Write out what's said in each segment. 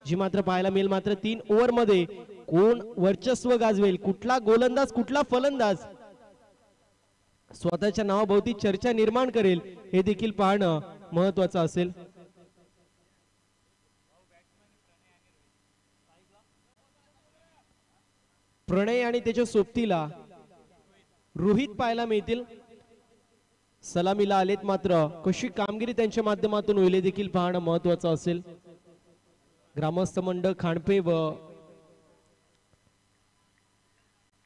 जी मात्र पाहायला मिळेल. मात्र 3 ओव्हर मध्ये कोण वर्चस्व गाजवेल, कुठला गोलंदाज कुठला फलंदाज स्वतःच्या नावाभोवती चर्चा निर्माण करेल, हे देखील पाहणं महत्वाचं असेल. प्रणय आणि त्याच्या सोबतीला रोहित पाहायला मिळतील. सलामीला आलेत, मात्र कशी कामगिरी त्यांच्या माध्यमातून होईल देखील पाहणं महत्वाचं असेल. ग्रामस्थ मंडळ खांडपे व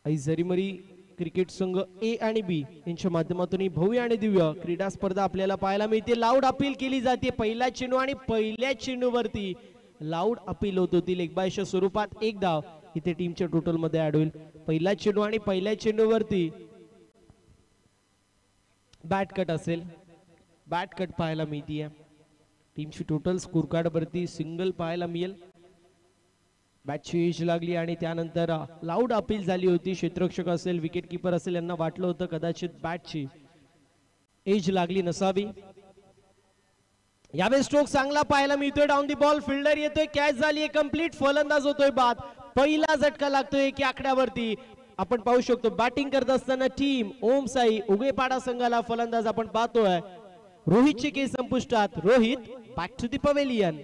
झरीमरी क्रिकेट संघ ए आणि बी यांच्या माध्यमातून ही भव्य आणि दिव्य क्रीडा स्पर्धा आपल्याला पाहायला मिळते. लाऊड अपील केली जाते पहिला चेंडू आणि पहिल्या चेंडूवरती लाऊड अपील होत होती. लेगबायच्या स्वरूपात एक धाव इथे टीमच्या टोटल मध्ये ऍड होईल. पहिला चेंडू आणि पहिल्या चेंडूवरती बॅट कट असेल, बॅट कट पाहायला मिळते. टीमची टोटल स्कोर कार्ड वरती सिंगल पाहायला मिळेल. बॅटची एज लागली आणि त्यानंतर लाऊड अपील झाली होती. क्षेत्ररक्षक असेल, विकेट किपर असेल, यांना वाटलं होतं कदाचित बॅटची एज लागली नसावी. यावेळी स्ट्रोक चांगला पाहायला मिळतोय. डाऊन दी बॉल फिल्डर येतोय, कॅच झाली कंप्लीट, फलंदाज होतोय बाद. पहिला झटका लागतोय की आकड्यावरती. आपण पाहू शकतो बॅटिंग करत असताना टीम ओम साई उगेपाडा संघाला फलंदाज आपण पाहतोय. रोहितचे केस संपुष्टात. Rohit back to the pavilion.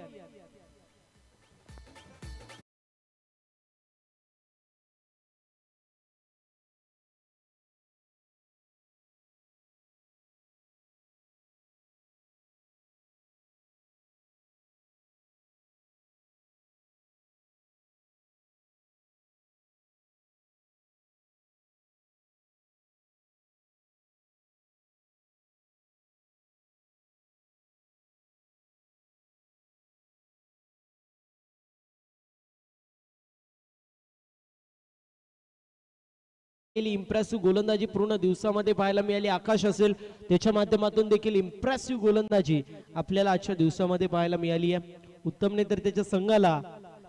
Impressive गोलंदाजी पूर्ण दिवसामध्ये पाहायला मिळाली. आकाश असेल, त्याच्या माध्यमातून देखील इम्प्रेसिव्ह गोलंदाजी आपल्याला आजच्या दिवसामध्ये पाहायला मिळाली आहे. उत्तमने तर त्याच्या संघाला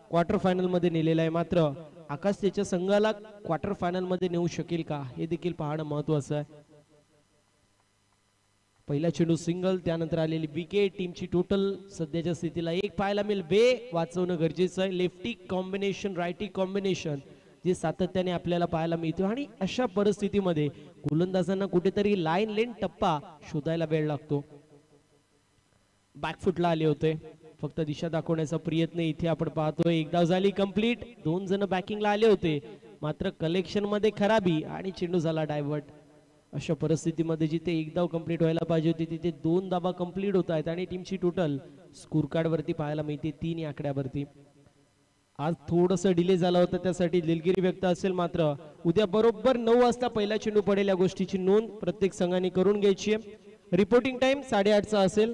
क्वार्टर फायनल मध्ये नेलेला आहे, मात्र आकाश त्याच्या संघाला क्वार्टर फायनल मध्ये नेऊ शकेल का, हे देखील पाहणं महत्वाचं आहे. पहिला चेंडू सिंगल, त्यानंतर आलेली विकेट. टीमची टोटल सध्याच्या स्थितीला एक पाहायला मिळेल. बे वाचवणं गरजेचं आहे. लेफ्टी कॉम्बिनेशन, रायटी कॉम्बिनेशन जे सातत्याने आपल्याला पाहायला मिळतो आणि अशा परिस्थितीमध्ये गोलंदाजांना कुठेतरी लाईन लेन टप्पा शोधायला वेळ लागतो. बॅकफुटला आले होते, फक्त दिशा दाखवण्याचा प्रयत्न इथे आपण पाहतोय. एक धाव झाली कंप्लीट. 2 जण बॅकिंगला आले होते, मात्र कलेक्शन मध्ये खराबी आणि चेंडू झाला डायव्हर्ट. अशा परिस्थितीमध्ये जिथे एक धाव कंप्लीट व्हायला पाहिजे होती तिथे 2 धावा कंप्लीट होत आहेत आणि टीमची टोटल स्कोर कार्ड वरती पाहायला मिळते 3 या आकड्यावरती. आज थोडस डिले झाला होता, त्यासाठी दिलगिरी व्यक्त असेल, मात्र उद्या बरोबर 9 वाजता पहिला चेंडू पडेल या गोष्टीची नोंद प्रत्येक संघाने करून घ्यायची आहे. रिपोर्टिंग टाइम 8:30चा असेल.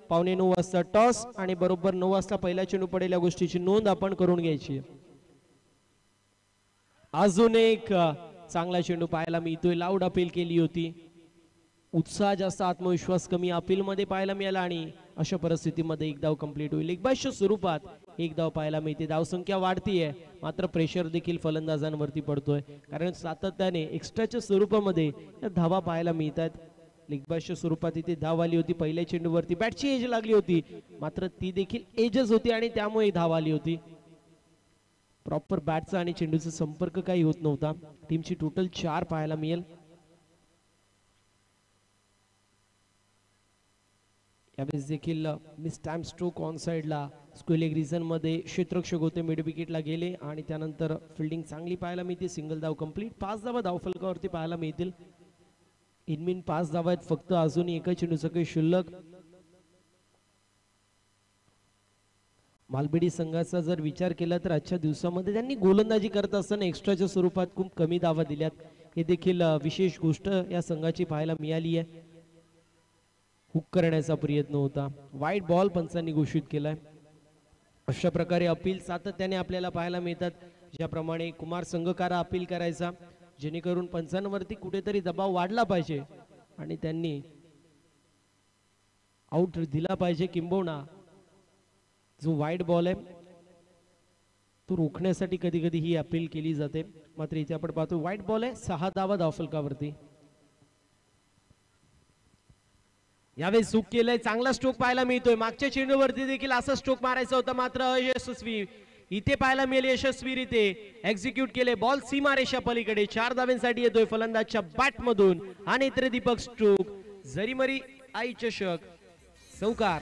8:45 वाजता टॉस आणि बरोबर 9 वाजता पहिला चेंडू पडेल या गोष्टीची नोंद आपण करून घ्यायची आहे. अजून एक चांगला चेंडू पाहायला मिळतोय. लाऊड अपील केली होती. उत्साह जास्त, आत्मविश्वास कमी अपील मध्ये पाहायला मिळाला आणि अशा परिस्थितीमध्ये एक धाव कंप्लीट होईल. लेगबायच्या स्वरूपात एक धाव पाहायला मिळते. धावसंख्या वाढतीये, मात्र प्रेशर देखील फलंदाजांवरती पडतोय, कारण सातत्याने एक्स्ट्राच्या स्वरूपामध्ये या धावा पाहायला मिळतात. लेगबायच्या स्वरूपात इथे धाव आली होती. पहिल्या चेंडूवरती बॅटची एज लागली होती, मात्र ती देखील एजच होती आणि त्यामुळे धाव आली होती. प्रॉपर बॅटचा आणि चेंडूचा संपर्क काही होत नव्हता. टीमची टोटल 4 पाहायला मिळेल. यावेळेस देखील मिस टाइम स्ट्रोक ऑन साइडला स्क्वेलेग रिझन मध्ये क्षेत्ररक्षक होते, मिड विकेटला गेले आणि त्यानंतर फिल्डिंग चांगली पाहायला मिळते. सिंगल धाव कंप्लीट. 5 धावा धावफलकावरती पाहायला मिळतील. इनमिन 5 धावा आहेत फक्त. अजून एका चेंडूचं काही शिल्लक. मालबेडी संघाचा जर विचार केला तर आजच्या दिवसामध्ये त्यांनी गोलंदाजी करत असताना एक्स्ट्राच्या स्वरूपात खूप कमी धावा दिल्यात. हे देखील विशेष गोष्ट या संघाची पाहायला मिळाली आहे. हुक करण्याचा प्रयत्न होता. वाईट बॉल पंचांनी घोषित केलाय. अशा प्रकारे अपील सातत्याने आपल्याला पाहायला मिळतात. ज्याप्रमाणे कुमार संघकारा अपील करायचा, जेणेकरून पंचांवरती कुठेतरी दबाव वाढला पाहिजे आणि त्यांनी आउट दिला पाहिजे. किंबहुना जो वाईट बॉल आहे तो रोखण्यासाठी कधी कधी ही अपील केली जाते, मात्र इथे आपण पाहतो वाईट बॉल आहे. 6 धावा धावफलकावरती. यावेळी चूक केलंय, चांगला स्ट्रोक पाहायला मिळतोय. मागच्या चेंडूवरती देखील असा स्ट्रोक मारायचा होता, मात्र अयशस्वी. इथे पाहायला मिळेल यशस्वीरित्या एक्झिक्यूट केले. बॉल सीमारेषा पलीकडे 4 धावांसाठी येतोय फलंदाजच्या बॅट मधून. आणि इतर दीपक स्ट्रोक जरीमरी आई चषक चौकार.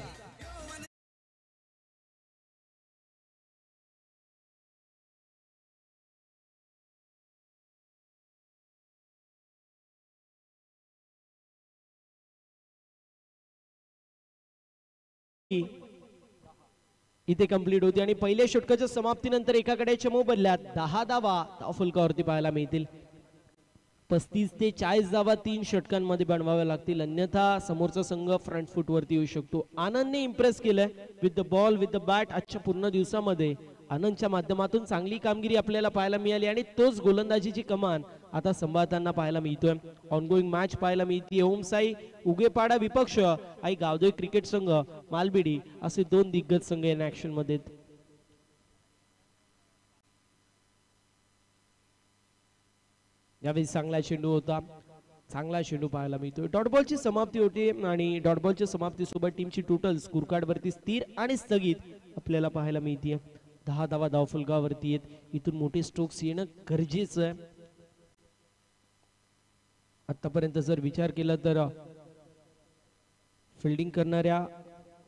इथे कंप्लीट होती आणि पहिल्या षटकाच्या समाप्तीनंतर एकाकडे चमो बदल्यात 10 धावा फलकावरती पाहायला मिळतील. 35 ते 40 धावा 3 षटकांमध्ये बनवाव्या लागतील, अन्यथा समोरचा संघ फ्रंट फूट वरती येऊ शकतो. आनंदने इम्प्रेस केलंय with the ball with the bat. आजच्या पूर्ण दिवसामध्ये आनंदच्या माध्यमातून चांगली कामगिरी आपल्याला पाहायला मिळाली आणि तोच गोलंदाजीची कमान आता संभाळताना पाहायला मिळतोय. ऑनगोईंग मॅच पाहायला मिळते. ओमसाई उगेपाडा विपक्ष आणि गावदेव क्रिकेट संघ मालबिडी असे 2 दिग्गज संघ या ऍक्शन मध्ये. यावेळी चांगला चेंडू होता, चांगला चेंडू पाहायला मिळतोय. डॉट बॉलची समाप्ती होती आणि डॉट बॉलच्या समाप्तीसोबत टीमची टोटल स्कोर कार्ड वरती स्थिर आणि स्थगित आपल्याला पाहायला मिळते. 10 धावा धावफलकावरती आहेत. इथून मोठे स्ट्रोक्स येणं गरजेचं आहे. आतापर्यंत जर विचार केला तर फिल्डिंग करणाऱ्या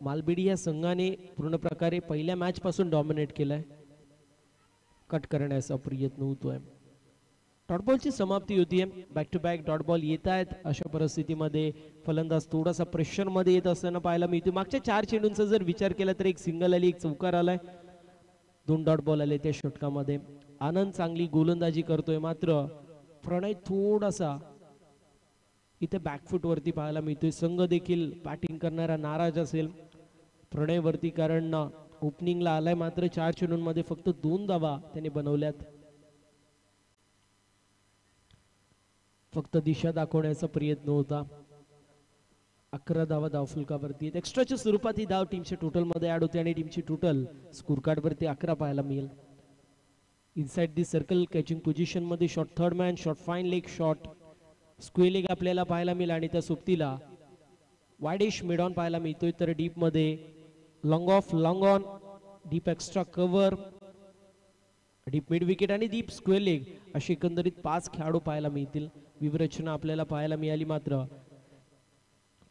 मालबिडी या संघाने पूर्ण प्रकारे पहिल्या मॅच पासून डॉमिनेट केलाय. कट करण्याचा प्रयत्न होतोय. डॉट बॉलची समाप्ती होतीये. Back to back dot ball येत आहेत. अशा परिस्थितीमध्ये फलंदाज थोडासा प्रेशर मध्ये येत असताना पाहायला मिळते. मागच्या 4 चेंडूंचा जर विचार केला तर एक सिंगल आली, एक चौकार आलाय, 2 डॉट बॉल आले त्या षटकामध्ये. आनंद चांगली गोलंदाजी करतोय, मात्र प्रणय थोडासा इथे बॅकफूट वरती पाहायला मिळतोय. संघ देखील बॅटिंग करणारा नाराज असेल प्रणय वरती, कारण ओपनिंगला आलाय, मात्र 4 चेंडूंमध्ये फक्त 2 धावा त्याने बनवल्यात. फक्त दिशा दाखवण्याचा प्रयत्न होता. 11 धावा धावफलकावरती. एक्स्ट्राच्या स्वरूपात ही धाव टीमच्या टोटल मध्ये ऍड होते आणि टीमची टोटल स्कोर कार्ड वरती 11 पाहायला मिळेल. Inside the circle catching position मध्ये shot third man, shot fine leg, shot square leg आपल्याला पाहायला मिळेल आणि त्या सोबतीला वायडिश मिड ऑन पाहायला मिळतोय. तर डीप मध्ये long of, long on, deep extra cover, deep mid wicket आणि डीप स्क्वेअर लेग अशी एकंदरीत 5 खेळाडू पाहायला मिळतील. व्यूहरचना आपल्याला पाहायला मिळाली, मात्र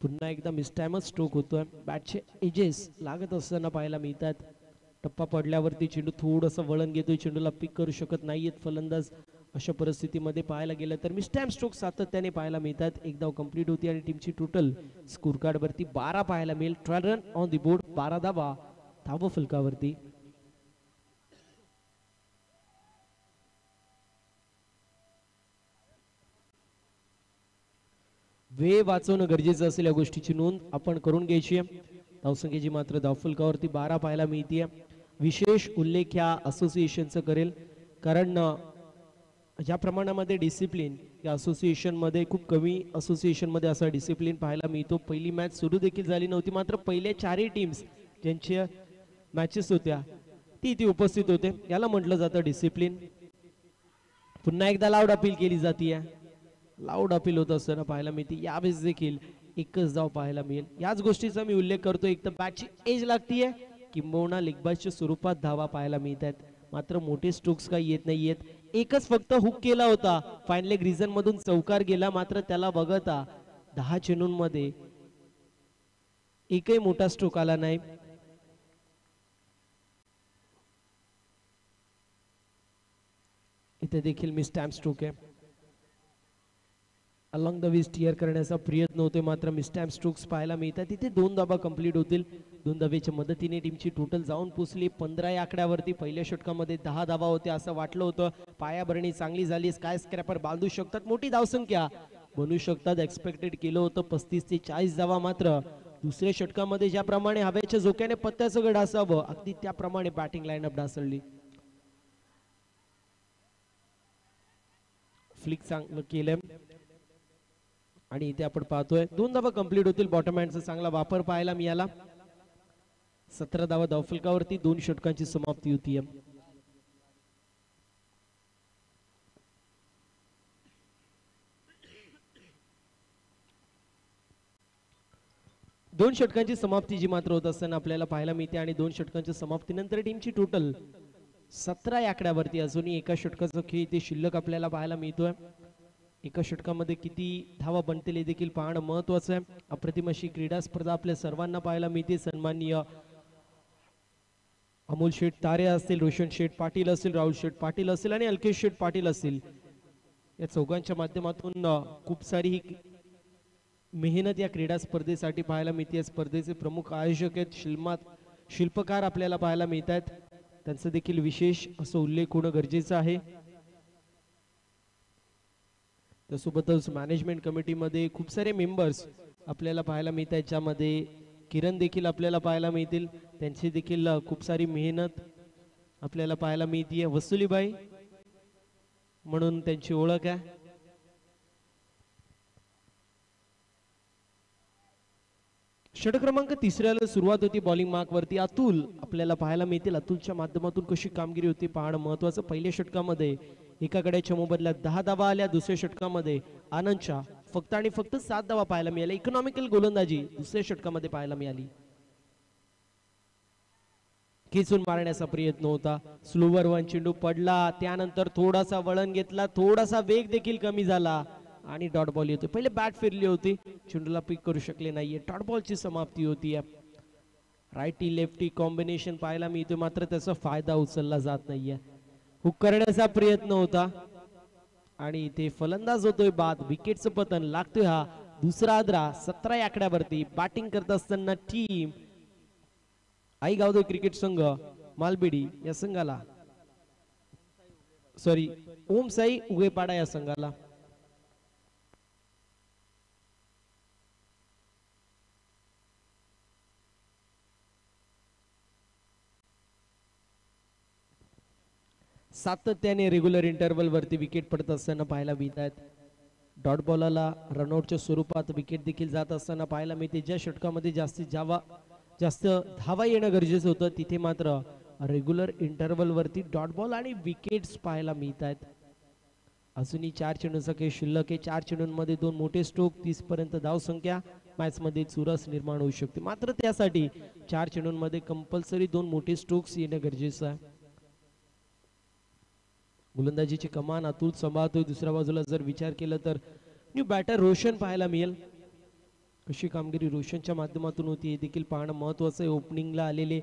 पुन्हा एकदा मिसटाइमच स्ट्रोक होतोय. बॅटचे एजेस लागत असताना पाहायला मिळतात. टप्पा पडल्यावरती चेंडू थोडंसं वळण घेतोय, चेंडूला पिक करू शकत नाहीयेत फलंदाज. अशा परिस्थितीमध्ये पाहायला गेलं तर मिसटाइम स्ट्रोक सातत्याने पाहायला मिळतात. एक धाव कंप्लीट होती आणि टीमची टोटल स्कोर कार्ड वरती 12 पाहायला मिळेल. 12 रन ऑन दी बोर्ड, 12 धावा धाव फलकावरती. वेळ वाचवणं गरजेचं असेल, या गोष्टीची नोंद आपण करून घ्यायची आहे. धावसंख्येची मात्र धावफलकावरती 12 पाहायला मिळते. विशेष उल्लेख या असोसिएशनचं करेल, कारण ज्या प्रमाणामध्ये डिसिप्लिन या असोसिएशन मध्ये खूप कमी असोसिएशन मध्ये असा डिसिप्लिन पाहायला मिळतो. पहिली मॅच सुरू देखील झाली नव्हती, मात्र पहिले 4ही टीम्स ज्यांच्या मॅचेस होत्या ती इथे उपस्थित होते. याला म्हटलं जातं डिसिप्लिन. पुन्हा एकदा लाऊड अपील केली जाते. लाऊड अपील होत असताना पाहायला मिळते. यावेळेस देखील एकच धाव पाहायला मिळेल. याच गोष्टीचा मी उल्लेख करतो. एक तर बॅटची एज लागतीये, किंबहुना लेगबाजच्या स्वरूपात धावा पाहायला मिळतात, मात्र मोठे स्ट्रोक्स काही येत नाहीयेत. एकच फक्त हुक केला होता, फाईन लेग रिजन मधून चौकार गेला, मात्र त्याला वगळता 10 चेंडूंमध्ये एकही मोठा स्ट्रोक आला नाही. इथे देखील मिस टाइम स्ट्रोक आहे. अलॉंग द वे स्टिअर करण्याचा प्रयत्न होतोय, मात्र मिसटाइम स्ट्रोक्स पाहायला मिळतात. तिथे 2 धावा कंप्लीट होतील. 2 धावेच्या मदतीने टीमची टोटल जाऊन पोहोचली 15 या आकड्यावरती. पहिल्या षटकामध्ये 10 धावा होत्या असं वाटलं होतं. पायाभरणी चांगली झाली, स्काय स्क्रॅपर बांधू शकतात, मोठी धावसंख्या बनवू शकतात, एक्सपेक्टेड केलं होतं 35 ते 40 धावा. मात्र दुसऱ्या षटकामध्ये ज्याप्रमाणे हवेच्या झोक्याने पत्त्याचं गड असावं, अगदी त्याप्रमाणे बॅटिंग लाईनअप ढासळली. फ्लिक चांगलं केलं आणि इथे आपण पाहतोय 2 धावा कंप्लीट होतील. बॉटम हँडचा चांगला वापर पाहायला मिळाला. 17 धावा धावफलकावरती 2 षटकांची समाप्ती होती. दोन षटकांची समाप्ती जी मात्र होत असताना आपल्याला पाहायला मिळते आणि दोन षटकांच्या समाप्तीनंतर टीमची टोटल 17 या आकड्यावरती अजूनही एका षटकाचा खेळ इथे शिल्लक आपल्याला पाहायला मिळतोय. एका षटकामध्ये किती धावा बनतील हे देखील पाहणं महत्वाचं आहे. अप्रतिम अशी क्रीडा स्पर्धा आपल्या सर्वांना पाहायला मिळते. सन्माननीय अमोल शेठ तारे असतील, रोशन शेठ पाटील असतील, राहुल शेठ पाटील असतील आणि अल्केश शेठ पाटील असतील, या चौघांच्या माध्यमातून खूप सारी ही मेहनत या क्रीडा स्पर्धेसाठी पाहायला मिळते. या स्पर्धेचे प्रमुख आयोजक आहेत, शिल्पकार आपल्याला पाहायला मिळत आहेत. त्यांचा देखील विशेष असं उल्लेख होणं गरजेचं आहे. त्यासोबतच मॅनेजमेंट कमिटीमध्ये खूप सारे मेंबर्स आपल्याला पाहायला मिळत आहेत, ज्यामध्ये किरण देखील आपल्याला पाहायला मिळतील. त्यांची देखील खूप सारी मेहनत आपल्याला पाहायला मिळते. वसुलीबाई म्हणून त्यांची ओळख आहे. षटक क्रमांक तिसऱ्याला सुरुवात होती. बॉलिंग मार्क वरती अतुल आपल्याला पाहायला मिळतील. अतुलच्या माध्यमातून कशी कामगिरी होती पाहणं महत्वाचं. पहिल्या षटकामध्ये एका गड्याच्या मोबदल्यात 10 धावा आल्या. दुसऱ्या षटकामध्ये आनंदच्या फक्त आणि फक्त 7 धावा पाहायला मिळाल्या. इकॉनॉमिकल गोलंदाजी दुसऱ्या षटकामध्ये पाहायला मिळाली. खेचून मारण्याचा प्रयत्न होता. स्लोवर वन चेंडू पडला, त्यानंतर थोडासा वळण घेतला, थोडासा वेग देखील कमी झाला आणि डॉट बॉल येतो. पहिले बॅट फिरली होती, चेंडूला पिक करू शकले नाहीये. डॉट बॉलची समाप्ती होती. राईटी लेफ्टी कॉम्बिनेशन पाहायला मिळतो, मात्र त्याचा फायदा उचलला जात नाहीये. हुक करण्याचा प्रयत्न होता आणि ते फलंदाज होतोय बाद. विकेटचं पतन लागतोय हा दुसरा आदरा. 17 या आकड्यावरती बॅटिंग करत असताना टीम आई गावदे क्रिकेट संघ मालबेडी या संघाला ओम साई उगेपाडा या संघाला सातत्याने रेग्युलर इंटरवल वरती विकेट पडत असताना पाहायला मिळत आहेत. डॉट बॉलला रनआउटच्या स्वरूपात विकेट देखील जात असताना पाहायला मिळते. ज्या षटकामध्ये जास्त धावा येणं गरजेचं होतं, तिथे मात्र रेग्युलर इंटरवल वरती डॉट बॉल आणि विकेट्स पाहायला मिळत आहेत. अजूनही 4 चेंडूंचा खेळ शिल्लक आहे. 4 चेंडूंमध्ये 2 मोठे स्ट्रोक, 30 पर्यंत धाव संख्या, मॅच मध्ये चुरस निर्माण होऊ शकते. मात्र त्यासाठी 4 चेंडूंमध्ये कंपल्सरी 2 मोठे स्ट्रोक्स येणं गरजेचं आहे. गोलंदाजीची कमान अतुल सांभाळतोय. दुसऱ्या बाजूला जर विचार केला तर न्यू बॅटर रोशन पाहायला मिळेल. कशी कामगिरी रोशनच्या माध्यमातून होती हे देखील पाहणं महत्वाचं आहे. ओपनिंगला आलेले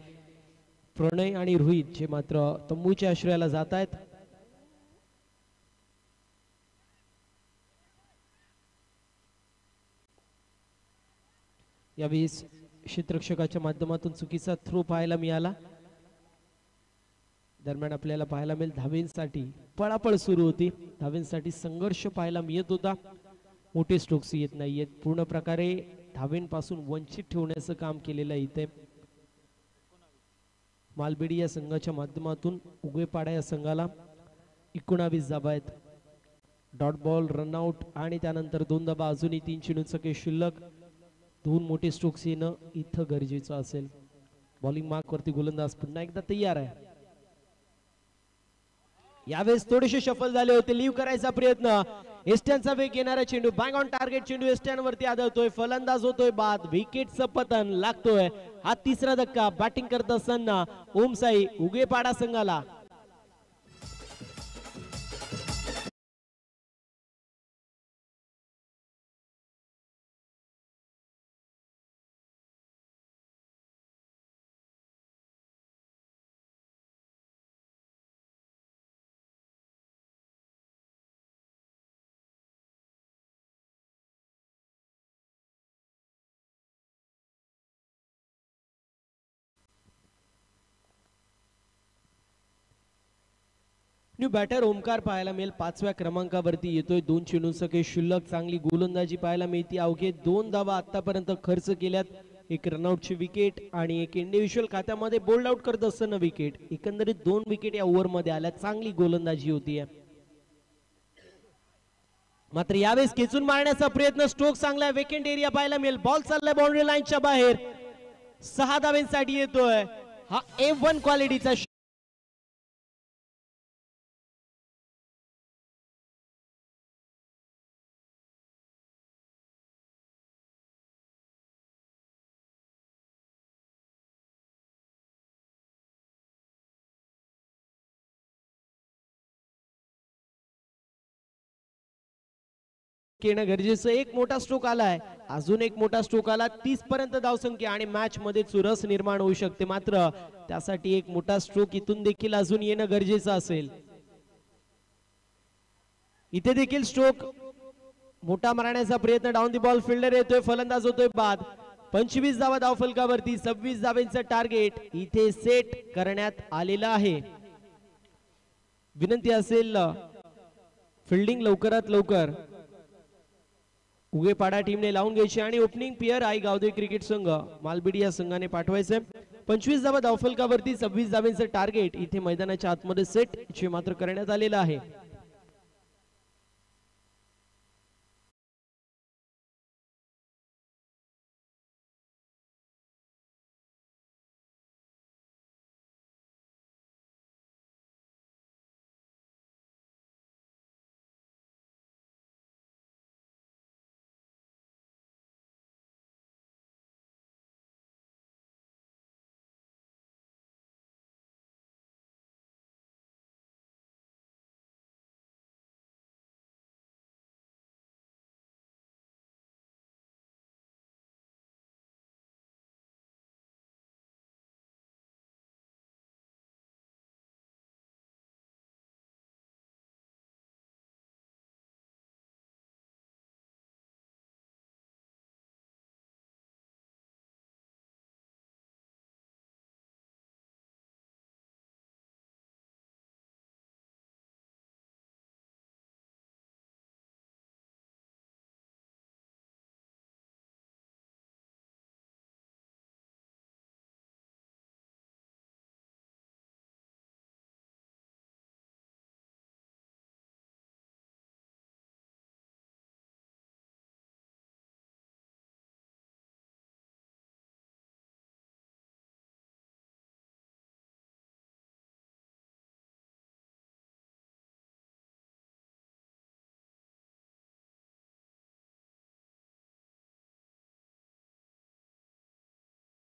प्रणय आणि रोहित जे मात्र तंबूच्या आश्रयाला जात आहेत. यावेळेस क्षेत्ररक्षकाच्या माध्यमातून चुकीचा थ्रो पाहायला मिळाला. दरम्यान आपल्याला पाहायला मिळेल धावेंसाठी पळापळ सुरू होती. धावेंसाठी संघर्ष पाहायला मिळत होता. मोठे स्ट्रोक्स येत नाहीयेत. पूर्ण प्रकारे धावेंपासून वंचित ठेवण्याचं काम केलेलं इथे मालबेडी या संघाच्या माध्यमातून. उगवेपाडा या संघाला 19 धाबा आहेत. डॉट बॉल, रनआउट आणि त्यानंतर 2 धाबा. अजूनही 3 चेंडूंचं खेळ शिल्लक. 2 मोठे स्ट्रोक्स येणं इथं गरजेचं असेल. बॉलिंग मार्क वरती गोलंदाज पुन्हा एकदा तयार आहे. यावेळेस थोडेसे शफल झाले होते. लीव करायचा प्रयत्न. एस्टनचा वेग येणारा चेंडू बँग ऑन टार्गेट चेंडू एस्टन वरती आदळतोय. फलंदाज होतोय बाद. विकेटचं पतन लागतोय. हा तिसरा धक्का बॅटिंग करत असताना ओमसाई उगेपाडा संघाला. न्यू बॅटर ओमकार पाहायला मिळेल. 5व्या क्रमांकावरती येतोय. 2 चेंडूंचं खेळ शिल्लक. चांगली गोलंदाजी पाहायला मिळते. अवघे 2 धावा आतापर्यंत खर्च केल्यात. एक रनआउटची विकेट आणि एक इंडिव्हिज्युअल खात्यामध्ये बोल्ड आउट करत असताना विकेट. एकंदरीत 2 विकेट या ओव्हर मध्ये आल्या. चांगली गोलंदाजी होती. मात्र यावेळेस खेचून मारण्याचा प्रयत्न. स्ट्रोक चांगला. वेकेंट एरिया पाहायला मिळेल. बॉल चाललाय बाउंड्री लाईनच्या बाहेर. 6 धावांसाठी येतोय. हा A1 क्वालिटीचा येणं गरजेचं. एक मोठा स्ट्रोक आलाय, अजून एक मोठा स्ट्रोक आला, 30 पर्यंत धावसंख्या आणि मॅच मध्ये चुरस निर्माण होऊ शकते. मात्र त्यासाठी एक मोठा स्ट्रोक इथून देखील अजून येणं गरजेचं असेल. इथे देखील स्ट्रोक मोठा मारण्याचा प्रयत्न, डाऊन दी बॉल, फिल्डर येतोय, फलंदाज होतोय बाद. 25 धावा धावफलकावरती, 26 धावेंचं टार्गेट इथे सेट करण्यात आलेलं आहे. विनंती असेल फिल्डिंग लवकरात लवकर उगेपाडा टीमने लावून घ्यायची आणि ओपनिंग पेयर आई गावदेवी क्रिकेट संघ मालबिडी या संघाने पाठवायचे. 25 धावा धावफलकावरती, 26 धावेंचं टार्गेट इथे मैदानाच्या आतमध्ये सेट मात्र करण्यात आलेलं आहे.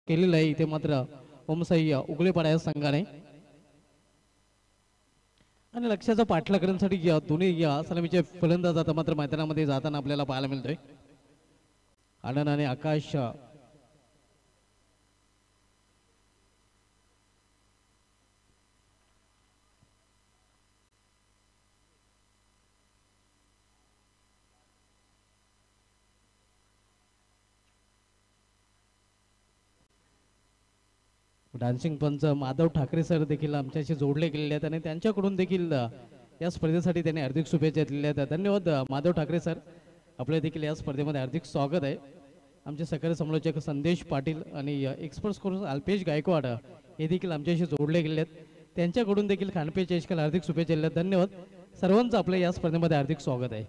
केलेलं आहे इथे मात्र ओमसाई उगलेपाडा या संघाने. आणि लक्ष्याचा पाठला करण्यासाठी दोन्ही सलामीचे फलंदाज आता मात्र मैदानामध्ये जाताना आपल्याला पाहायला मिळतोय. आनंद आणि आकाश डान्सिंग पंच माधव ठाकरे सर देखील आमच्याशी जोडले गेलेले आहेत आणि त्यांच्याकडून देखील या स्पर्धेसाठी त्यांनी हार्दिक शुभेच्छा दिलेल्या आहेत. धन्यवाद माधव ठाकरे सर, आपले देखील या स्पर्धेमध्ये हार्दिक स्वागत आहे. आमचे सहकारी समालोचक संदेश पाटील आणि एक्सपर्ट्स कोर्स अल्पेश गायकवाड हे देखील आमच्याशी जोडले गेले आहेत. त्यांच्याकडून देखील खानपे चषकाला हार्दिक शुभेच्छा दिल्या. धन्यवाद सर्वांचं आपल्या या स्पर्धेमध्ये हार्दिक स्वागत आहे.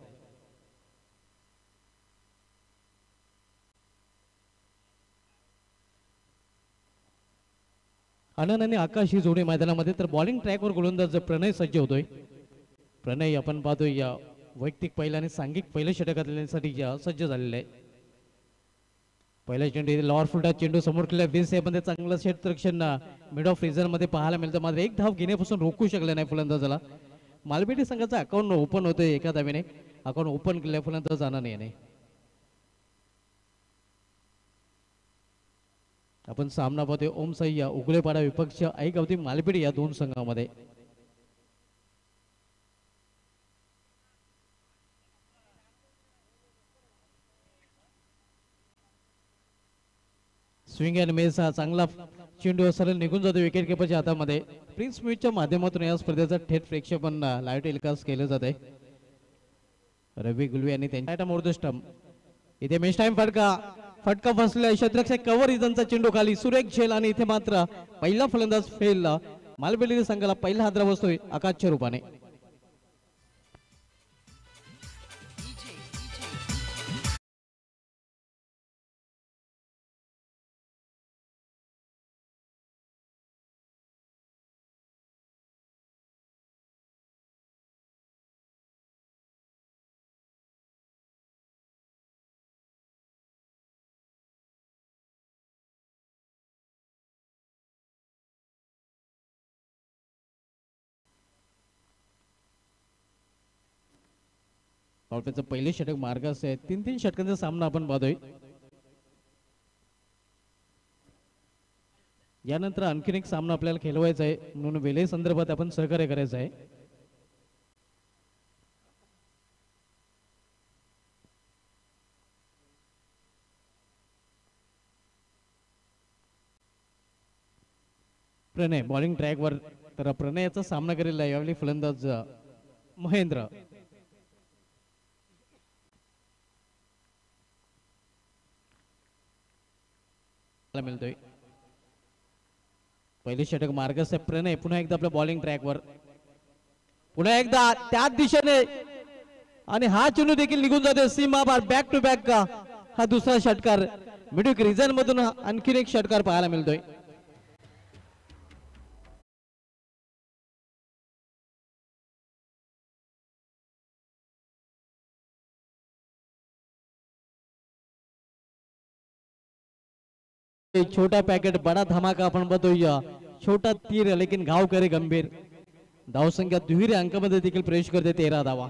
आनंद आणि आकाश ही जोडी मैदानामध्ये, तर बॉलिंग ट्रॅकवर गोलंदाज प्रणय सज्ज होतोय. प्रणय आपण पाहतोय या वैयक्तिक पहिल्या आणि सांघिक पहिल्या षटकात येण्यासाठी सज्ज झालेला आहे. पहिल्या चेंडू लॉवर फुलटा चेंडू समोर केला, बेस मध्ये चांगलं क्षेत्ररक्षण मिड ऑफ रिझन मध्ये पाहायला मिळतं. मात्र एक धाव घेण्यापासून रोखू शकले नाही फलंदाजाला. मालबेटी संघाचा अकाउंट ओपन होतोय एका धावेने. अकाउंट ओपन केल्या फलंदाज आनंद याने. आपण सामना पाहतोय ओमसाई उगलेपाडा विपक्ष आई गावती मालबेडी या दोन संघामध्ये. स्विंग अँड मेस हा चांगला चेंडू सरळ निघून जातो विकेट किपरच्या हातामध्ये. प्रिन्स म्यूजच्या माध्यमातून या स्पर्धेचा थेट प्रेक्षेपण लाईव्ह टेलिकास्ट केलं जात आहे. रवी गुलवे यांनी त्यांच्या मोर्दष्ट इथे मेश टाइम फटका फसलेला क्षेत्ररक्षक कव्हर इजनचा चेंडू खाली सुरेख झेल आणि इथे मात्र पहिला फलंदाज फेल. मालबेली संघाला पहिला हादरा बसतोय आकाशच्या रूपाने. डावपेचं पहिले षटक मार्गास आहे. 3-3 षटकांचा सामना आपण पाहतोय. यानंतर आणखीन एक सामना आपल्याला खेळवायचा आहे म्हणून वेळे संदर्भात आपण सहकार्य करायचं आहे. प्रणय बॉलिंग ट्रॅकवर, तर प्रणयाचा सामना करेल आहे यावेळी फलंदाज महेंद्र. मिळतोय पहिले षटक मार्गस आहे. प्रणय पुन्हा एकदा आपल्या बॉलिंग ट्रॅकवर, पुन्हा एकदा त्याच दिशेने आणि हा चेंडू देखील निघून जाते सीमा बार. बॅक टू बॅक का हा दुसरा षटकार मिडविक रिजन मधून आणखीन एक षटकार पाहायला मिळतोय. छोटा पैकेट बड़ा धमाका आपण बघतोय. छोटा तीर लेकिन घाव करे गंभीर. धावसंख्या दुहेरी अंकामध्ये देखील प्रवेश करते 13 धावा.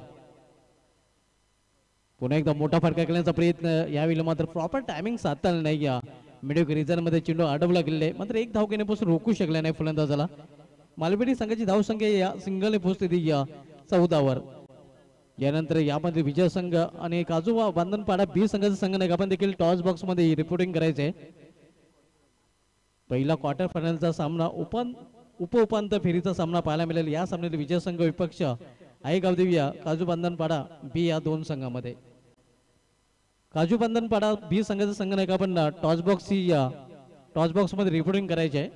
पुन्हा एकदा मोठा फटका खेळण्याचा प्रयत्न, यावेळी मात्र प्रॉपर टायमिंग साधता नाही. मिडविक रिजन मध्ये चेंडू अडवला गेले मात्र एक धाव घेण्यापासून रोखू शकले नाही फलंदाजाला. मालपेटी संघाची धावसंख्या या सिंगलने पोहोचते ती 14 वर. यानंतर यामध्ये विजय संघ आणि काजू बांधनपाडा बी संघाचा संघ आपण देखील टॉस बॉक्स मध्ये रिपोर्टिंग करायचे. पहिला क्वार्टर फायनलचा सामना उपांत्य फेरीचा सामना पाहायला मिळेल. या सामन्यात विजय संघ विपक्ष आई गावदेविया काजू बांधनपाडा बी या दोन संघामध्ये. काजू बांधनपाडा बी संघाचा संघ नाही का आपण टॉस बॉक्स मध्ये रिपोर्टिंग करायचे आहे.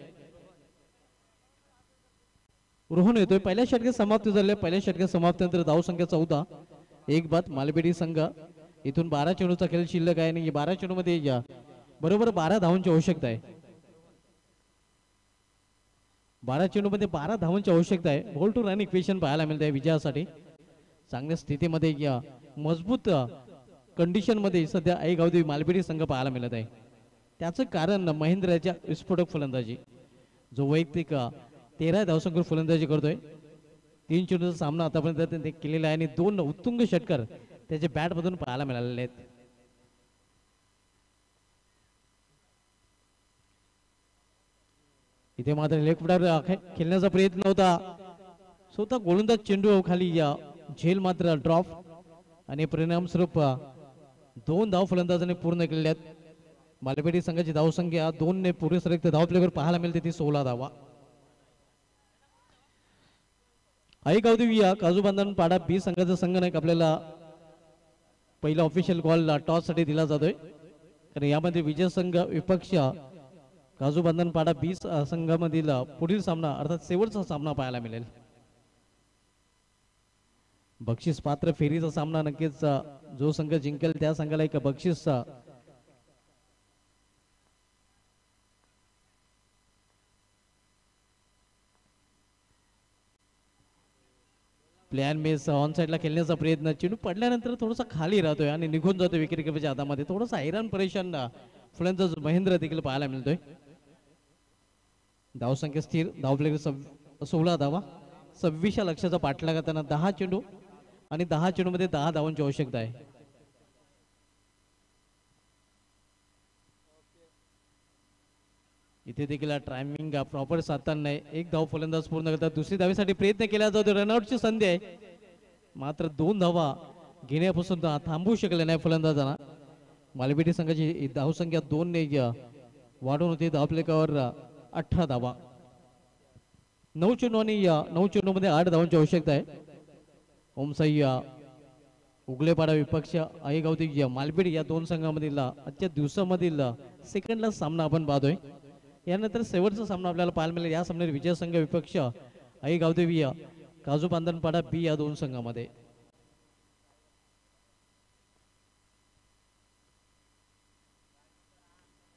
रोहन येतोय. पहिल्या षटकात समाप्त झाले. पहिल्या षटकात समाप्तीनंतर धावसंख्या 14 एक बाद. मालपेटी संघ इथून 12 चेंडूचा खेळ शिल्लक आहे आणि 12 चेंडू मध्ये बरोबर 12 धावांची आवश्यकता आहे. 12 चेंडू मध्ये 12 धावांची आवश्यकता आहे. बॉल टू रन इक्वेशन पाहायला मिळत आहे विजयासाठी. चांगल्या स्थितीमध्ये मजबूत कंडिशन मध्ये सध्या आई गावदेवी मालपेटी संघ पाहायला मिळत आहे. त्याचं कारण महेंद्रच्या विस्फोटक फलंदाजी, जो वैयक्तिक 13 धावसंख्येवर फलंदाजी करतोय. 3 चेंडूचा सामना आतापर्यंत त्यांनी केलेला आहे आणि 2 उत्तुंग षटकार त्याच्या बॅट मधून पाहायला मिळालेले आहेत. इथे मात्र लेग फुटावर खेळण्याचा प्रयत्न होता. स्वतः गोलंदाज चेंडू खाली झेल मात्र ड्रॉप आणि परिणाम स्वरूप 2 धाव फलंदाजाने पूर्ण केलेल्या आहेत. मालपेटी संघाची धावसंख्या 2 ने पुरेसर धाव प्लेवर पाहायला मिळते ती 16 धावा. आई गावदेवी काजू बांधनपाडा बी संघाचा संघ नाही आपल्याला पहिला ऑफिशियल कॉल टॉस साठी दिला जातोय. कारण यामध्ये विजय संघ विपक्ष काजू बांधनपाडा 20 संघामधील पुढील सामना अर्थात शेवटचा सामना पाहायला मिळेल. बक्षीस पात्र फेरीचा सामना नक्कीच जो संघ जिंकेल त्या संघाला एक बक्षीस प्लॅन मेस ऑन साइडला खेळण्याचा प्रयत्न. चेंडू पडल्यानंतर थोडासा खाली राहतोय आणि निघून जातोय विकेट किपरच्या हातामध्ये. थोडासा हैराण परेशान फलंदाज महेंद्र देखील पाहायला मिळतोय. धावसंख्या स्थिर. धावप्लेयर 16 धावा. 26 लक्षाचा पाठलाग करताना 10 चेंडू आणि 10 चेंडू मध्ये 10 धावांची आवश्यकता आहे. इथे देखील टायमिंग प्रॉपर साधताना नाही. एक धाव फलंदाज पूर्ण करतात. दुसरी धावेसाठी प्रयत्न केला जातो. रनआउटची संधी आहे मात्र 2 धावा घेण्यापासून थांबवू शकले नाही फलंदाजांना. मालपेटी संघाची धावसंख्या 2 ने वाढून होती. धावफलकावर 18 धावा. 9 चेंडू आणि 9 चेंडू मध्ये 8 धावांची आवश्यकता आहे. ओमसाई उगलेपाडा विपक्ष आई गावदेवी मालपेटी या 2 संघामधील आजच्या दिवसामधील सेकंडला सामना आपण पाहतोय. यानंतर शेवटचा सामना आपल्याला पाहायला मिळेल. या सामन्यात विजय संघ विपक्ष आई गावदेवी काजू बांधनपाडा बी या 2 संघामध्ये.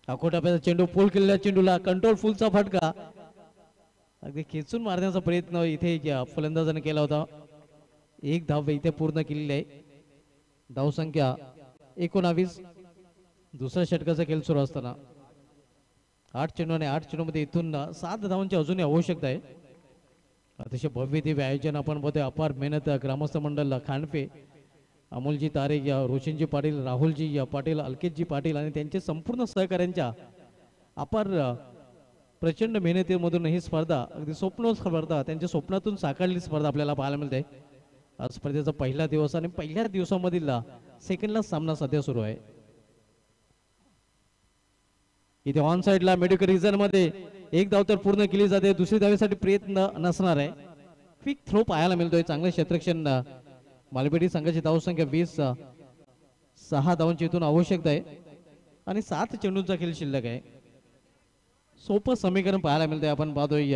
अकोटाप्याचा चेंडू पूल केलेल्या चेंडूला कंट्रोल फुलचा फटका. अगदी खेचून मारण्याचा प्रयत्न इथे फलंदाजाने केला होता. 1 धाव इथे पूर्ण केलेली आहे. धावसंख्या 19. दुसऱ्या षटकाचा खेळ सुरू असताना 8 चेंडू आणि 8 चेंडू मध्ये इथून 7 धावांची अजूनही आवश्यकता आहे. अतिशय भव्य दिव्य आयोजन आपण बघतोय. अपार मेहनत ग्रामस्थ मंडळ खांडपे अमोलजी तारे या रोशनजी पाटील, राहुलजी या पाटील, अल्केशजी पाटील आणि त्यांचे संपूर्ण सहकाऱ्यांच्या अपार प्रचंड मेहनतीमधून ही स्पर्धा अगदी स्वप्न स्पर्धा त्यांच्या स्वप्नातून साकारलेली स्पर्धा आपल्याला पाहायला मिळते. आज स्पर्धेचा पहिला दिवस आणि पहिल्या दिवसामधील सेकंडला सामना सध्या सुरू आहे. इथे ऑन साइडला मेडिकल रिझन मध्ये एक धाव तर पूर्ण केली जाते, दुसरी धावेसाठी प्रयत्न नसणार आहे. क्विक थ्रो पाहायला मिळतोय. चांगले क्षेत्ररक्षण मालपेटी संघाची धावसंख्या 6 धावांची इथून आवश्यकता आहे आणि 7 चेंडूंचा खेळ शिल्लक आहे. सोपं समीकरण पाहायला मिळतंय. आपण पाहतोय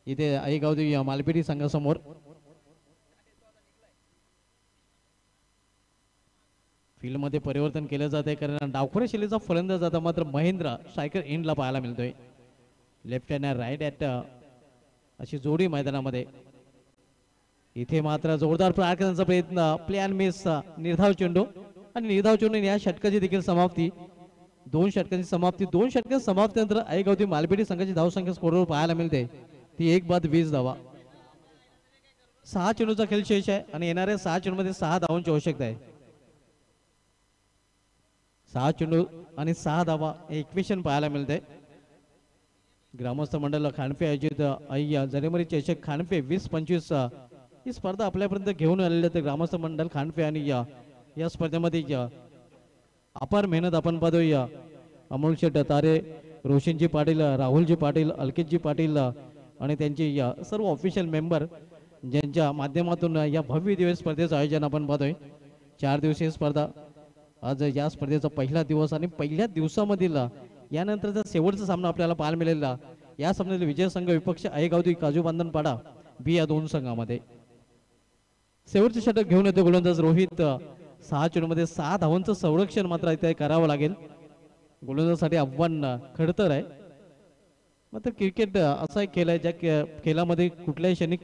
इथे आईगावदेवी मालपेटी संघासमोर फील्ड मध्ये परिवर्तन केलं जात आहे, कारण डावखोऱ्या शैलीचा फलंदाज जाता मात्र महेंद्र स्ट्रायकर एंडला पाहायला मिळतोय. लेफ्ट हँड राईट हँड अशी जोडी मैदानामध्ये. इथे मात्र जोरदार प्रहार करण्याचा प्रयत्न, प्लॅन मिस, निर्धाव चेंडू आणि निर्धाव चेंडू या षटकाची देखील समाप्ती. 2 षटकांची समाप्ती. 2 षटकांच्या समाप्तीनंतर आईगावदेवी मालपेटी संघाची धावसंख्या स्कोरवर पाहायला मिळते ती 1 बाद 20 धावा. 6 चेंडूचा खेळ शेष आहे आणि येणाऱ्या 6 चेंडूमध्ये 6 धावांची आवश्यकता आहे. 6 चेंडू आणि 6 धावा हे इक्वेशन पाहायला मिळते. ग्रामस्थ मंडळ खानपे आयोजित अय्या जरेमरी चषक खानपे 20-25 ही स्पर्धा आपल्यापर्यंत घेऊन आलेली आहे. ग्रामस्थ मंडळ खानपे आणि या स्पर्धेमध्ये अपार मेहनत आपण पाहतोय. अमोल शेट तारे, रोशनजी पाटील, राहुलजी पाटील, अल्केशजी पाटील आणि त्यांचे सर्व ऑफिशियल मेंबर ज्यांच्या माध्यमातून या भव्य दिवस स्पर्धेचं आयोजन आपण पाहतोय. 4 दिवसीय स्पर्धा. आज या स्पर्धेचा पहिला दिवस आणि पहिल्या दिवसामधील यानंतरचा शेवटचा सामना आपल्याला पाहायला मिळालेला. या सामन्यातील विजय संघ विपक्ष आईगावदेवी काजू बांधणपाडा बी या 2 संघामध्ये. शेवटचे षटक घेऊन येतो गोलंदाज रोहित. 6 चेंडूमध्ये 6 धावांचं संरक्षण मात्र इथे करावं लागेल. गोलंदाजासाठी आव्हान खडतर आहे. मात्र क्रिकेट असा एक खेळ आहे ज्या खेळामध्ये कुठल्याही क्षणी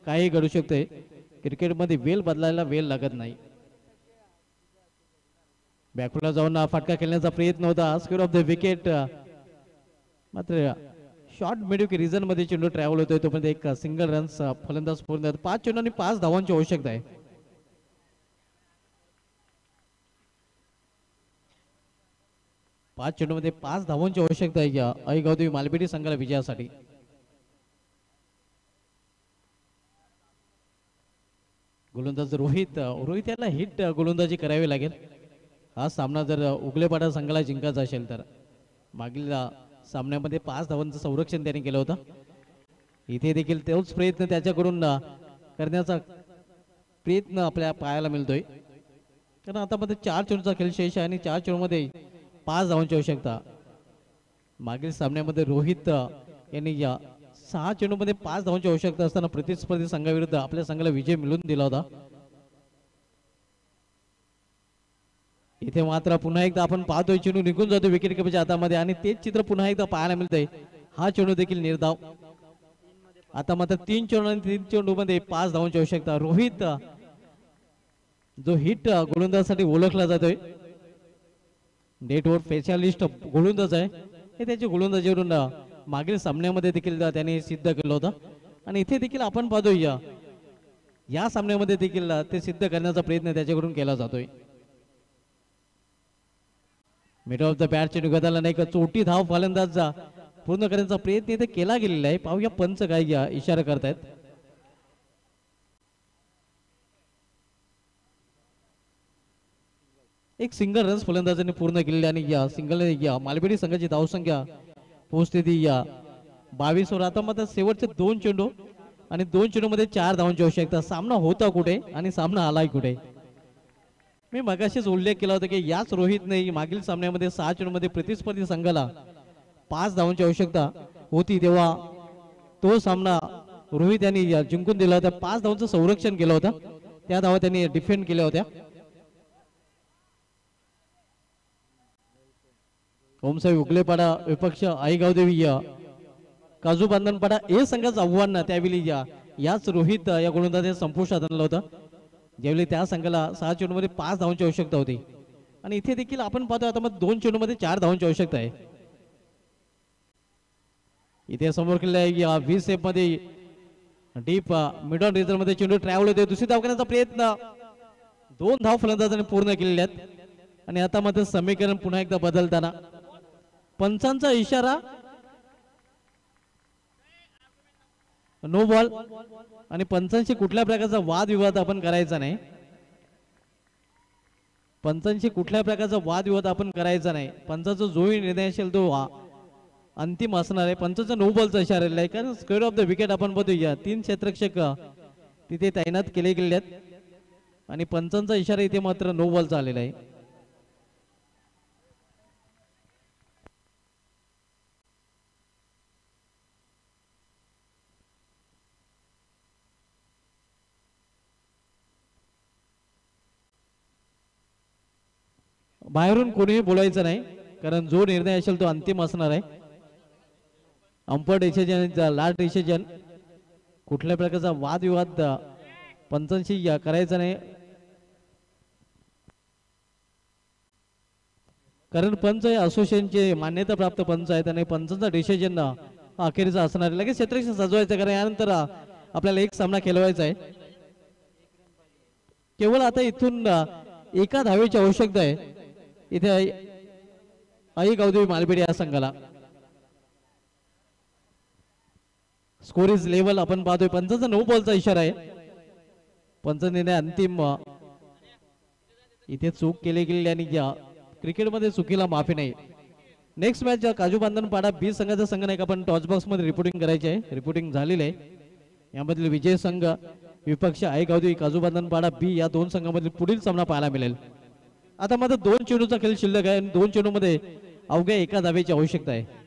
काही घडू शकते. क्रिकेटमध्ये वेळ बदलायला वेळ लागत नाही. बॅकफुटला जाऊन फटका खेळण्याचा प्रयत्न होता. Square of the wicket. मात्र शॉर्ट मिडियम रिझन मध्ये चेंडू ट्रॅव्हल होतोय तोपर्यंत एक सिंगल रन्स फलंदाज पूर्ण. 5 चेंडू आणि 5 धावांची आवश्यकता आहे. 5 चेंडूमध्ये 5 धावांची आवश्यकता आहे या आईगावदेवी मालपेटी संघाला विजयासाठी. गोलंदाज रोहित याला हिट गोलंदाजी करावी लागेल. हा सामना जर उगलेपाडा संघाला जिंकायचा असेल तर. मागील सामन्यामध्ये 5 धावांचं संरक्षण त्यांनी केलं होतं. इथे देखील तोच प्रयत्न त्याच्याकडून करण्याचा प्रयत्न आपल्या पाहायला मिळतोय. कारण आता मध्ये 4 चेंडूचा खेळ शेष आहे आणि 4 चेंडूमध्ये 5 धावांची आवश्यकता. मागील सामन्यामध्ये रोहित यांनी 6 चेंडूमध्ये 5 धावांची आवश्यकता असताना प्रतिस्पर्धी संघाविरुद्ध आपल्या संघाला विजय मिळवून दिला होता. इथे मात्र पुन्हा एकदा आपण पाहतोय चेंडू निघून जातो विकेट किपरच्या हातामध्ये आणि तेच चित्र पुन्हा एकदा पाहायला मिळतंय. हा चेंडू देखील निर्धाव. आता मात्र 3 चेंडू आणि 3 चेंडू मध्ये 5 धावांची आवश्यकता. रोहित जो हिट गोलंदाजासाठी ओळखला जातोय, नेटवर स्पेशालिस्ट गोलंदाज आहे, हे त्याच्या गोलंदाजीवरून मागील सामन्यामध्ये देखील त्याने सिद्ध केलं होतं आणि इथे देखील आपण पाहतोय या सामन्यामध्ये देखील ते सिद्ध करण्याचा प्रयत्न त्याच्याकडून केला जातोय. मिडल ऑफ द बॅट चेंडू गदाला नाही का चोटी धाव फलंदाज पूर्ण करण्याचा प्रयत्न इथे केला गेलेला आहे. पाहूया पंच काय इशारा करतायत. एक सिंगल रन्स फलंदाजांनी पूर्ण केलेली आणि या सिंगल मालपेटी संघाची धावसंख्या पोहोचते ती 22 वर. आता मात्र शेवटचे 2 चेंडू आणि 2 चेंडू मध्ये 4 धावांची आवश्यकता. सामना होता कुठे आणि सामना आलाय कुठे. मी मगाशीच उल्लेख केला होता की याच रोहितने मागील सामन्यामध्ये 6 चेंडूमध्ये प्रतिस्पर्धी संघाला 5 धावांची आवश्यकता होती, तेव्हा तो सामना रोहित यांनी जिंकून दिला होता. 5 धावांचं संरक्षण केलं होतं. त्या धावा त्यांनी डिफेंड केल्या होत्या. ओमसाई उगलेपाडा विपक्ष आईगावदेवी काजू बांधणपाडा हे संघाचं आव्हान त्यावेळी याच रोहित या गोलंदाजाने संपुष्टात आणलं होतं, ज्यावेळी त्या संघाला 6 चेंडूमध्ये 5 धावांची आवश्यकता होती. आणि इथे देखील आपण पाहतो आता मग 2 चेंडूमध्ये 4 धावांची आवश्यकता आहे. इथे समोर केलेल्या 20 सेफ मध्ये डीप मिड ऑन रिझर्व मध्ये चेंडू ट्रॅव्हल होते. दुसरी धाव करण्याचा प्रयत्न 2 धाव फलंदाजांनी पूर्ण केलेल्या आहेत आणि आता मात्र समीकरण पुन्हा एकदा बदलताना पंचांचा इशारा नो बॉल आणि पंचांशी कुठल्या प्रकारचा वादविवाद आपण करायचा नाही. पंचांशी कुठल्या प्रकारचा वादविवाद आपण करायचा नाही. पंचाचा जोही निर्णय असेल तो अंतिम असणार आहे. पंचाचा नो बॉलचा इशारा आहे कारण स्क्वेअर ऑफ द विकेट आपण बघूया 3 क्षेत्ररक्षक तिथे तैनात केले गेले आहेत आणि पंचांचा इशारा इथे मात्र नो बॉलचा आलेला आहे. बाहेरून कोणीही बोलायचं नाही कारण जो निर्णय असेल तो अंतिम असणार आहे. अंपर डिसिजन लास्ट डिसिजन कुठल्या प्रकारचा वादविवाद पंचांशी करायचा नाही कारण पंच हे असोसिएशनचे मान्यता प्राप्त पंच आहेत आणि पंचांचा डिसिजन अखेरीचा असणार आहे. लगेच क्षेत्ररक्षण सजवायचं कारण यानंतर आपल्याला एक सामना खेळवायचा आहे. केवळ आता इथून एका धावेची आवश्यकता आहे इथे आई गावदेवी मालपेड या संघाला. स्कोर इज लेवल आपण पाहतोय. पंचाचा नो बॉलचा इशारा आहे. पंच निर्णय अंतिम इथे चूक केली गेली आणि क्रिकेटमध्ये चुकीला माफी नाही. नेक्स्ट मॅच काजू बांधन पाडा बी संघाचा संघ नाही आपण टॉच बॉक्स मध्ये रिपोर्टिंग करायचे आहे. रिपोर्टिंग झालेलं आहे. यामधील विजय संघ विपक्ष आई गावदेवी काजू बांधन पाडा बी या 2 संघांमधील पुढील सामना पाहायला मिळेल. आता मात्र 2 चेंडूचा खेळ शिल्लक आहे आणि 2 चेंडूमध्ये अवघ्या एका धावेची आवश्यकता आहे.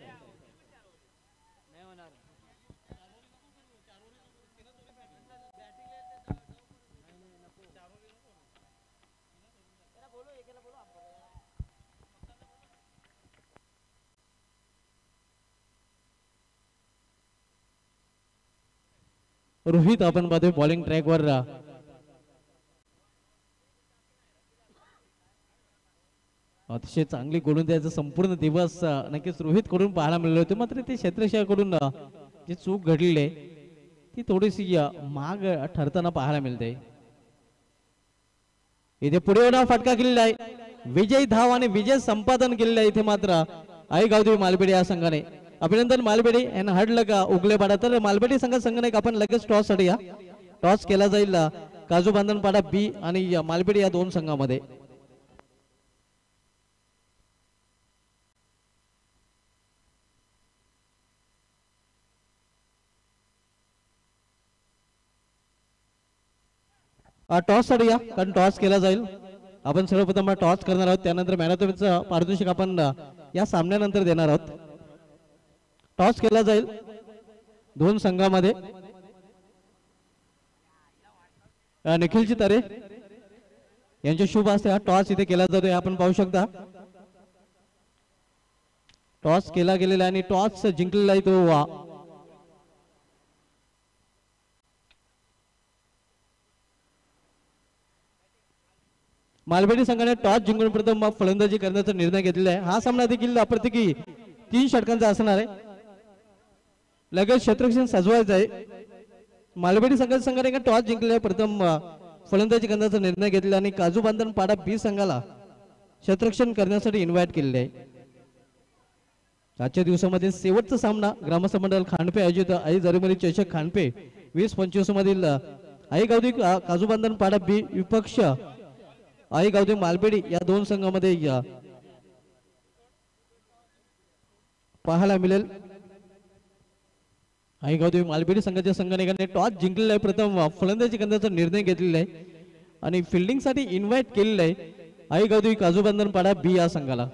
रोहित आपण पाहतोय बॉलिंग ट्रॅकवर अतिशय चांगली गोलंदाजीचा संपूर्ण दिवस नक्कीच रोहित कडून पाहायला मिळाले होते. मात्र ते क्षेत्ररक्षकाकडून जी चूक घडलेली आहे ती थोडीशी माग ठरताना पाहायला मिळते. इथे पुढे होणार फटका केलेला आहे. विजय धाव आणि विजय संपादन केलेला आहे इथे मात्र आई गावदेवी मालपेड या संघाने. अभिनंदन मालपेडी यांना हडलं का उगले पाडा. तर मालपेडी संघ आपण लगेच टॉस साठी या. टॉस केला जाईल काजू बांधन पाडा बी आणि मालपेडी या 2 संघामध्ये. टॉस साठी या कारण टॉस केला जाईल. आपण सर्वप्रथम टॉस करणार आहोत त्यानंतर मॅन ऑफ द मॅचचं पारितोषिक आपण या सामन्यानंतर देणार आहोत. टॉस केला जाईल 2 संघामध्ये. निखिलची तारे यांचे शुभ असते हा टॉस इथे केला जातोय आपण पाहू शकता. टॉस केला गेलेला आणि टॉस जिंकलेला आहे तो मालपेडी संघाने टॉस जिंकून प्रथम फलंदाजी करण्याचा निर्णय घेतलेला आहे. हा सामना देखील प्रत्येकी 3 षटकांचा असणार आहे. लगेच क्षेत्ररक्षण सजवायचं आहे. मालपेडी संघाने टॉस जिंकलेला प्रथम फलंदाजी करण्याचा निर्णय घेतला आणि काजू बांधन पाडा बी संघाला क्षेत्ररक्षण करण्यासाठी इन्व्हाइट केलेले आहे. आजच्या दिवसामध्ये शेवटचा सामना ग्रामस्थ मंडळ खांडपे आयोजित आई जरीमली चषक खांडपे 20-25 मधील आई गावदेवी काजू बांधन पाडा बी विपक्ष आई गावदेवी मालपेडी या 2 संघामध्ये पाहायला मिळेल. आई गावदेवी मालपेडी संघाच्या संघाने टॉस जिंकलेला आहे. प्रथम फलंदाजी करण्याचा निर्णय घेतलेला आहे आणि फिल्डिंग साठी इन्व्हाइट केलेलं आहे आई गावदेवी काजू बांधन पाडा बी या संघाला.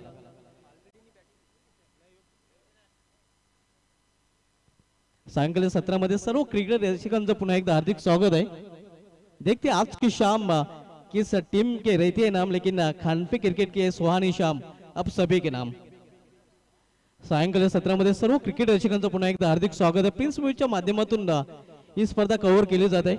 सायंकाळी 17 मध्ये सर्व क्रिकेट रसिकांचं पुन्हा एकदा हार्दिक स्वागत आहे. देखते आज की शाम किस टीम के रहते हैं नाम लेकिन खानपे क्रिकेट के सुहानी शाम अब सभी के नाम. सायंकाळी 17 मध्ये सर्व क्रिकेट रसिकांचं पुन्हा एकदा हार्दिक स्वागत आहे. प्रिन्स म्यूजच्या माध्यमातून ही स्पर्धा कव्हर केली जाते.